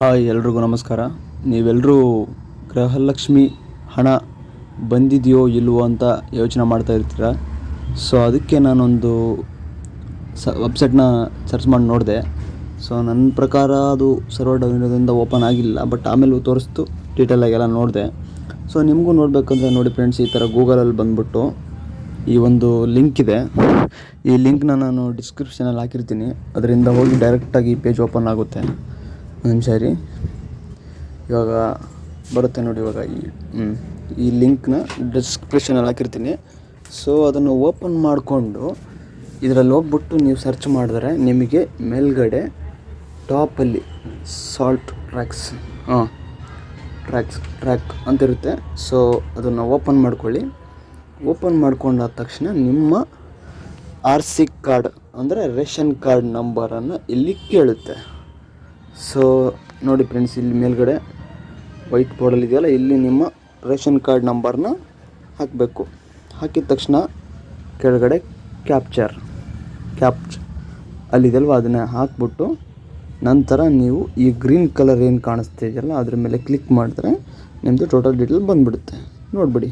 Hi ಎಲ್ರಿಗೂ ನಮಸ್ಕಾರ. ನೀವೆಲ್ಲರೂ ಗೃಹಲಕ್ಷ್ಮಿ ಹಣ ಬಂದಿದೆಯೋ ಇಲ್ವೋ ಅಂತ ಯೋಚನೆ ಮಾಡ್ತಾ ಇರ್ತೀರ. ಸೊ ಅದಕ್ಕೆ ನಾನೊಂದು ವೆಬ್ಸೈಟ್ನ ಸರ್ಚ್ ಮಾಡಿ ನೋಡಿದೆ. ಸೊ ನನ್ನ ಪ್ರಕಾರ ಅದು ಸರ್ವರ್ ಡೌನ್ ಇರೋದ್ರಿಂದ ಓಪನ್ ಆಗಿಲ್ಲ, ಬಟ್ ಆಮೇಲೆ ತೋರಿಸ್ತು ಡೀಟೇಲಾಗೆಲ್ಲ ನೋಡಿದೆ. ಸೊ ನಿಮಗೂ ನೋಡಬೇಕಂದ್ರೆ ನೋಡಿ ಫ್ರೆಂಡ್ಸ್, ಈ ಥರ ಗೂಗಲಲ್ಲಿ ಬಂದುಬಿಟ್ಟು ಈ ಒಂದು ಲಿಂಕ್ ಇದೆ. ಈ ಲಿಂಕ್ನ ನಾನು ಡಿಸ್ಕ್ರಿಪ್ಷನಲ್ಲಿ ಹಾಕಿರ್ತೀನಿ. ಅದರಿಂದ ಹೋಗಿ ಡೈರೆಕ್ಟಾಗಿ ಈ ಪೇಜ್ ಓಪನ್ ಆಗುತ್ತೆ. ಒಂದು ನಿಮಿಷ ಇರಿ, ಇವಾಗ ಬರುತ್ತೆ ನೋಡಿ. ಇವಾಗ ಈ ಲಿಂಕ್ನ ಡಿಸ್ಕ್ರಿಪ್ಷನಲ್ಲಿ ಹಾಕಿರ್ತೀನಿ. ಸೊ ಅದನ್ನು ಓಪನ್ ಮಾಡಿಕೊಂಡು ಇದರಲ್ಲಿ ಹೋಗ್ಬಿಟ್ಟು ನೀವು ಸರ್ಚ್ ಮಾಡಿದ್ರೆ ನಿಮಗೆ ಮೇಲ್ಗಡೆ ಟಾಪಲ್ಲಿ ಸಾಲ್ಟ್ ಟ್ರ್ಯಾಕ್ ಅಂತಿರುತ್ತೆ. ಸೊ ಅದನ್ನು ಓಪನ್ ಮಾಡ್ಕೊಳ್ಳಿ. ಓಪನ್ ಮಾಡ್ಕೊಂಡಾದ ತಕ್ಷಣ ನಿಮ್ಮ RC ಕಾರ್ಡ್ ಅಂದರೆ ರೇಷನ್ ಕಾರ್ಡ್ ನಂಬರನ್ನು ಇಲ್ಲಿ ಕೇಳುತ್ತೆ. ಸೊ ನೋಡಿ ಫ್ರೆಂಡ್ಸ್, ಇಲ್ಲಿ ಮೇಲ್ಗಡೆ ವೈಟ್ ಬೋರ್ಡಲ್ಲಿ ಇದೆಯಲ್ಲ, ಇಲ್ಲಿ ನಿಮ್ಮ ರೇಷನ್ ಕಾರ್ಡ್ ನಂಬರ್ನ ಹಾಕಬೇಕು. ಹಾಕಿದ ತಕ್ಷಣ ಕೆಳಗಡೆ ಕ್ಯಾಪ್ಚ್ ಅಲ್ಲಿದೆಯಲ್ವ, ಅದನ್ನು ಹಾಕ್ಬಿಟ್ಟು ನಂತರ ನೀವು ಈ ಗ್ರೀನ್ ಕಲರ್ ಏನು ಕಾಣಿಸ್ತಿದೆಯಲ್ಲ ಅದ್ರ ಮೇಲೆ ಕ್ಲಿಕ್ ಮಾಡಿದ್ರೆ ನಿಮ್ಮದು ಟೋಟಲ್ ಡೀಟೇಲ್ ಬಂದುಬಿಡುತ್ತೆ. ನೋಡಿಬಿಡಿ.